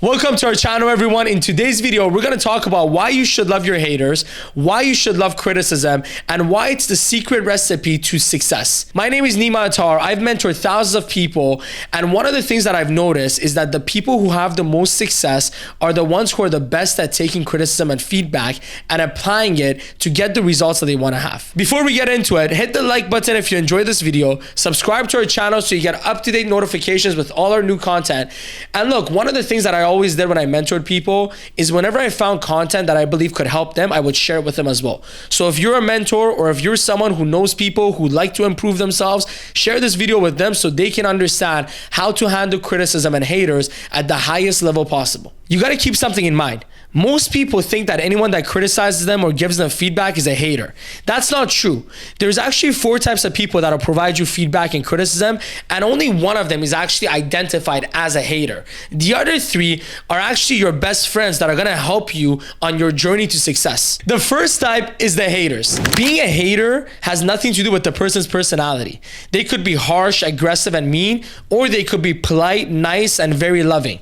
Welcome to our channel, everyone. In today's video, we're going to talk about why you should love your haters, why you should love criticism, and why it's the secret recipe to success. My name is Nima Attar. I've mentored thousands of people, and one of the things that I've noticed is that the people who have the most success are the ones who are the best at taking criticism and feedback and applying it to get the results that they want to have. Before we get into it, hit the like button if you enjoyed this video, subscribe to our channel so you get up-to-date notifications with all our new content. And look, one of the things that I always did when I mentored people is whenever I found content that I believe could help them, I would share it with them as well. So if you're a mentor or if you're someone who knows people who like to improve themselves, share this video with them so they can understand how to handle criticism and haters at the highest level possible. You got to keep something in mind. Most people think that anyone that criticizes them or gives them feedback is a hater. That's not true. There's actually 4 types of people that will provide you feedback and criticism, and only one of them is actually identified as a hater. The other 3 are actually your best friends that are gonna help you on your journey to success. The first type is the haters. Being a hater has nothing to do with the person's personality. They could be harsh, aggressive, and mean, or they could be polite, nice, and very loving.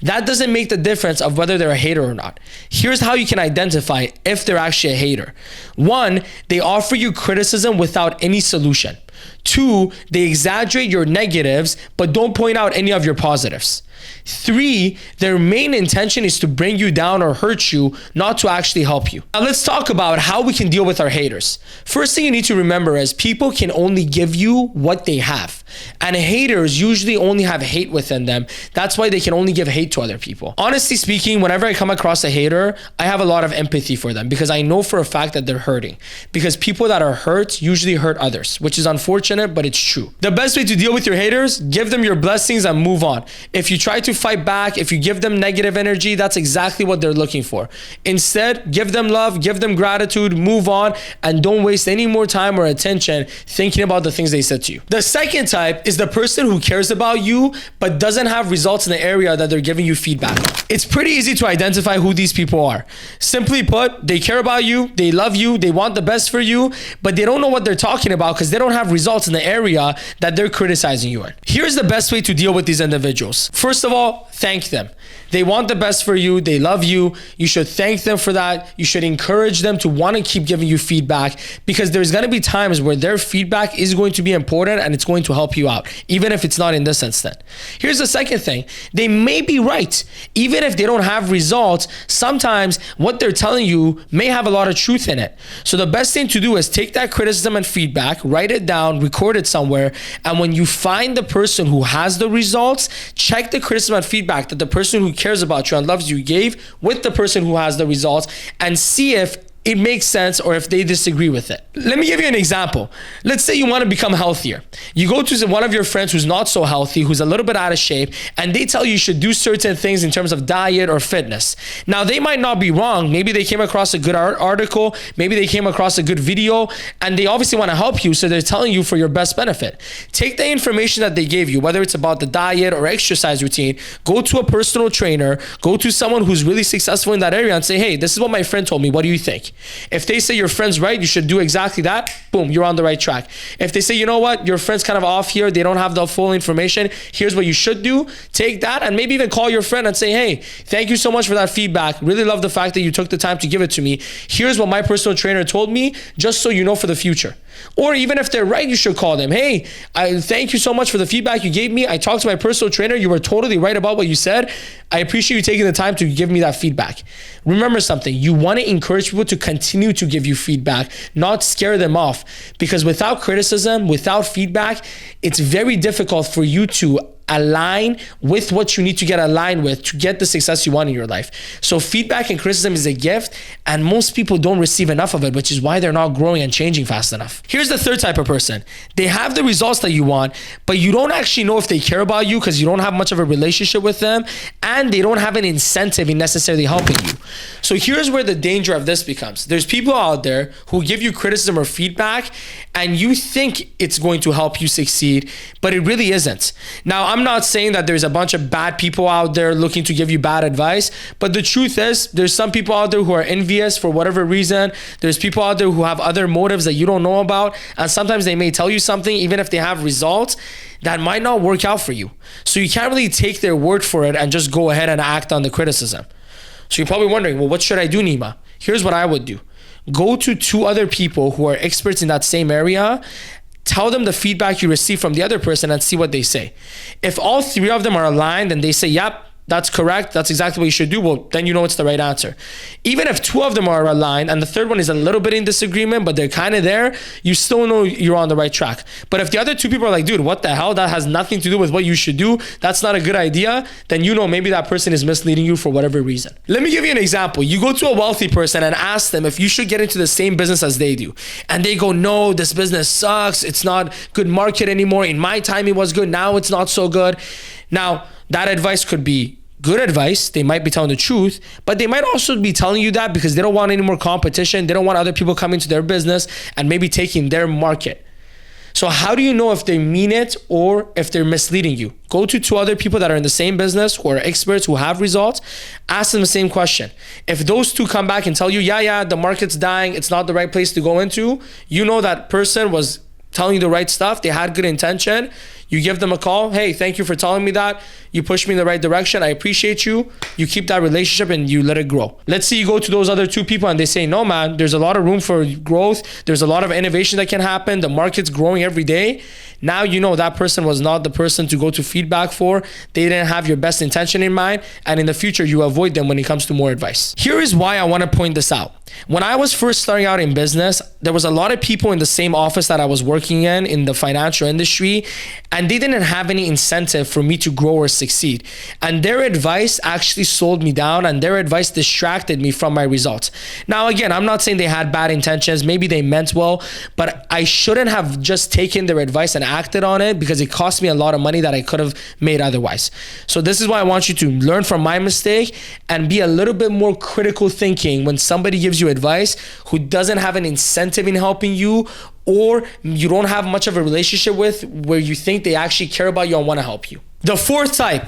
That doesn't make the difference of whether they're a hater or not. Here's how you can identify if they're actually a hater. 1, they offer you criticism without any solution. 2, they exaggerate your negatives but don't point out any of your positives. 3, their main intention is to bring you down or hurt you, not to actually help you. Now let's talk about how we can deal with our haters. First thing you need to remember is people can only give you what they have. And haters usually only have hate within them. That's why they can only give hate to other people. Honestly speaking, whenever I come across a hater, I have a lot of empathy for them because I know for a fact that they're hurting. Because people that are hurt usually hurt others, which is unfortunate, but it's true. The best way to deal with your haters, give them your blessings and move on. If you try to fight back, if you give them negative energy, that's exactly what they're looking for. Instead, give them love, give them gratitude, move on, and don't waste any more time or attention thinking about the things they said to you. The second type is the person who cares about you but doesn't have results in the area that they're giving you feedback on. It's pretty easy to identify who these people are. Simply put, they care about you, they love you, they want the best for you, but they don't know what they're talking about because they don't have results in the area that they're criticizing you in. Here's the best way to deal with these individuals. First of all, thank them. They want the best for you. They love you. You should thank them for that. You should encourage them to want to keep giving you feedback because there's going to be times where their feedback is going to be important and it's going to help you out, even if it's not in this instant. Here's the second thing. They may be right. Even if they don't have results, sometimes what they're telling you may have a lot of truth in it. So the best thing to do is take that criticism and feedback, write it down, record it somewhere, and when you find the person who has the results, check the criticism and feedback that the person who cares about you and loves you gave with the person who has the results and see if it makes sense or if they disagree with it. Let me give you an example. Let's say you want to become healthier. You go to one of your friends who's not so healthy, who's a little bit out of shape, and they tell you should do certain things in terms of diet or fitness. Now, they might not be wrong. Maybe they came across a good article. Maybe they came across a good video, and they obviously want to help you, so they're telling you for your best benefit. Take the information that they gave you, whether it's about the diet or exercise routine, go to a personal trainer, go to someone who's really successful in that area and say, hey, this is what my friend told me. What do you think? If they say your friend's right, you should do exactly that, boom, you're on the right track. If they say, you know what, your friend's kind of off here, they don't have the full information, here's what you should do, take that and maybe even call your friend and say, hey, thank you so much for that feedback. Really love the fact that you took the time to give it to me. Here's what my personal trainer told me, just so you know for the future. Or even if they're right, you should call them. Hey, I thank you so much for the feedback you gave me. I talked to my personal trainer. You were totally right about what you said. I appreciate you taking the time to give me that feedback. Remember something, you want to encourage people to continue to give you feedback, not scare them off. Because without criticism, without feedback, it's very difficult for you to align with what you need to get aligned with to get the success you want in your life. So feedback and criticism is a gift, and most people don't receive enough of it, which is why they're not growing and changing fast enough. Here's the third type of person. They have the results that you want, but you don't actually know if they care about you because you don't have much of a relationship with them, and they don't have an incentive in necessarily helping you. So here's where the danger of this becomes. There's people out there who give you criticism or feedback, and you think it's going to help you succeed, but it really isn't. Now, I'm not saying that there's a bunch of bad people out there looking to give you bad advice, but the truth is there's some people out there who are envious for whatever reason. There's people out there who have other motives that you don't know about, and sometimes they may tell you something even if they have results that might not work out for you. So you can't really take their word for it and just go ahead and act on the criticism. So you're probably wondering, well, what should I do, Nima? Here's what I would do. Go to 2 other people who are experts in that same area. Tell them the feedback you receive from the other person and see what they say. If all 3 of them are aligned and they say, yep, that's correct, that's exactly what you should do, well, then you know it's the right answer. Even if 2 of them are aligned and the 3rd one is a little bit in disagreement, but they're kind of there, you still know you're on the right track. But if the other 2 people are like, dude, what the hell? That has nothing to do with what you should do. That's not a good idea. Then you know maybe that person is misleading you for whatever reason. Let me give you an example. You go to a wealthy person and ask them if you should get into the same business as they do. And they go, no, this business sucks. It's not good market anymore. In my time, it was good. Now it's not so good. Now, that advice could be good advice. They might be telling the truth, but they might also be telling you that because they don't want any more competition. They don't want other people coming to their business and maybe taking their market. So how do you know if they mean it or if they're misleading you? Go to 2 other people that are in the same business, who are experts, who have results. Ask them the same question. If those 2 come back and tell you, yeah, the market's dying, it's not the right place to go into, you know that person was telling you the right stuff. They had good intention. You give them a call. Hey, thank you for telling me that. You pushed me in the right direction. I appreciate you. You keep that relationship and you let it grow. Let's say you go to those other 2 people and they say, no, man, there's a lot of room for growth. There's a lot of innovation that can happen. The market's growing every day. Now you know that person was not the person to go to feedback for. They didn't have your best intention in mind. And in the future, you avoid them when it comes to more advice. Here is why I want to point this out. When I was first starting out in business, there was a lot of people in the same office that I was working in the financial industry, and they didn't have any incentive for me to grow or succeed. And their advice actually sold me down, and their advice distracted me from my results. Now, again, I'm not saying they had bad intentions. Maybe they meant well, but I shouldn't have just taken their advice and acted on it because it cost me a lot of money that I could have made otherwise. So this is why I want you to learn from my mistake and be a little bit more critical thinking when somebody gives you advice who doesn't have an incentive in helping you, or you don't have much of a relationship with, where you think they actually care about you and want to help you. The 4th type,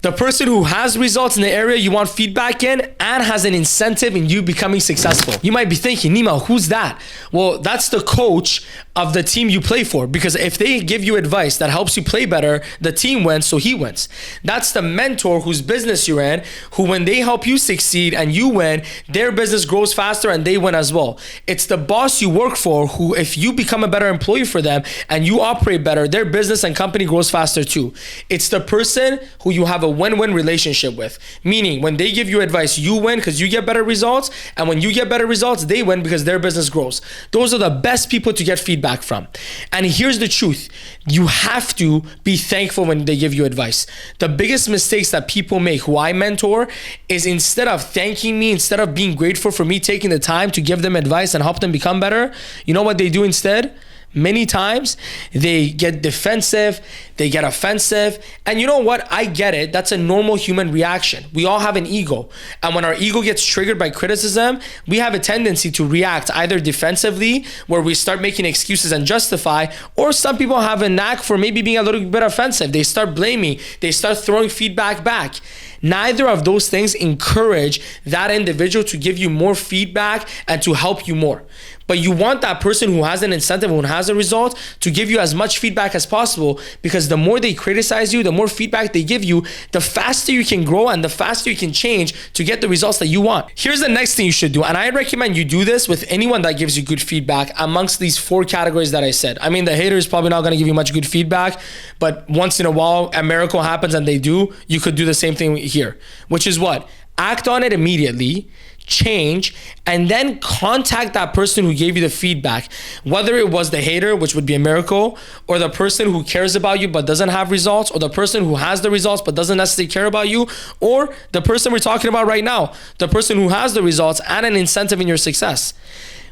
the person who has results in the area you want feedback in and has an incentive in you becoming successful. You might be thinking, Nima, who's that? Well, that's the coach of the team you play for, because if they give you advice that helps you play better, the team wins, so he wins. That's the mentor whose business you're in, who when they help you succeed and you win, their business grows faster and they win as well. It's the boss you work for who, if you become a better employee for them and you operate better, their business and company grows faster too. It's the person who you have a win-win relationship with, meaning when they give you advice, you win because you get better results, and when you get better results, they win because their business grows. Those are the best people to get feedback from. And here's the truth. You have to be thankful when they give you advice. The biggest mistakes that people make who I mentor is, instead of thanking me, instead of being grateful for me taking the time to give them advice and help them become better, you know what they do instead? Many times they get defensive, they get offensive. And you know what? I get it. That's a normal human reaction. We all have an ego. And when our ego gets triggered by criticism, we have a tendency to react either defensively, where we start making excuses and justify, or some people have a knack for maybe being a little bit offensive. They start blaming, they start throwing feedback back. Neither of those things encourage that individual to give you more feedback and to help you more. But you want that person who has an incentive, who has a result, to give you as much feedback as possible, because the more they criticize you, the more feedback they give you, the faster you can grow and the faster you can change to get the results that you want. Here's the next thing you should do, and I recommend you do this with anyone that gives you good feedback amongst these 4 categories that I said. I mean, the hater is probably not going to give you much good feedback, but once in a while a miracle happens and they do, you could do the same thing here, which is what? Act on it immediately, change, and then contact that person who gave you the feedback, whether it was the hater, which would be a miracle, or the person who cares about you but doesn't have results, or the person who has the results but doesn't necessarily care about you, or the person we're talking about right now, the person who has the results and an incentive in your success.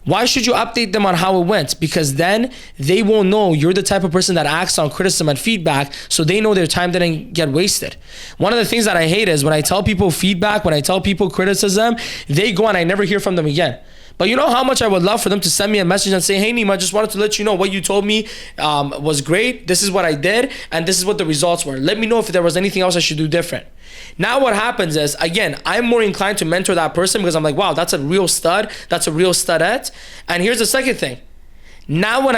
Why should you update them on how it went? Because then they will know you're the type of person that acts on criticism and feedback, so they know their time didn't get wasted. One of the things that I hate is when I tell people feedback, when I tell people criticism, they go and I never hear from them again. But you know how much I would love for them to send me a message and say, hey Nima, I just wanted to let you know what you told me was great. This is what I did and this is what the results were. Let me know if there was anything else I should do different. Now what happens is, again, I'm more inclined to mentor that person because I'm like, wow, that's a real stud. That's a real studette. And here's the second thing. Now when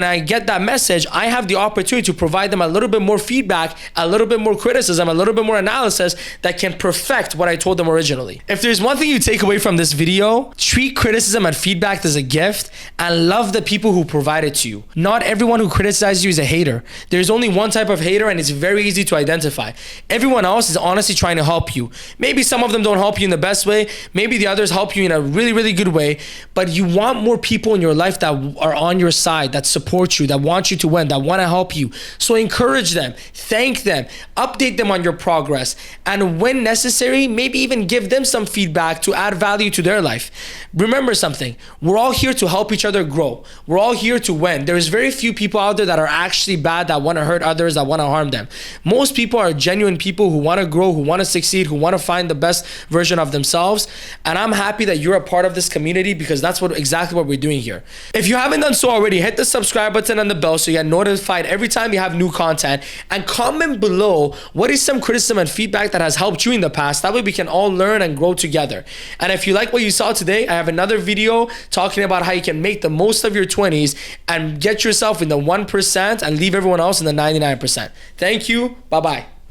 I get that message, I have the opportunity to provide them a little bit more feedback, a little bit more criticism, a little bit more analysis that can perfect what I told them originally. If there's one thing you take away from this video, treat criticism and feedback as a gift and love the people who provide it to you. Not everyone who criticizes you is a hater. There's only one type of hater and it's very easy to identify. Everyone else is honestly trying to help you. Maybe some of them don't help you in the best way. Maybe the others help you in a really, really good way. But you want more people in your life that are on your side, that support you, that want you to win, that want to help you. So encourage them, thank them, update them on your progress, and when necessary, maybe even give them some feedback to add value to their life. Remember something, we're all here to help each other grow. We're all here to win. There's very few people out there that are actually bad, that want to hurt others, that want to harm them. Most people are genuine people who want to grow, who want to succeed, who want to find the best version of themselves. And I'm happy that you're a part of this community because that's exactly what we're doing here. If you haven't done so already, hit the subscribe button and the bell so you get notified every time you have new content, and comment below what is some criticism and feedback that has helped you in the past. That way we can all learn and grow together. And if you like what you saw today, I have another video talking about how you can make the most of your 20s and get yourself in the 1% and leave everyone else in the 99%. Thank you. Bye-bye.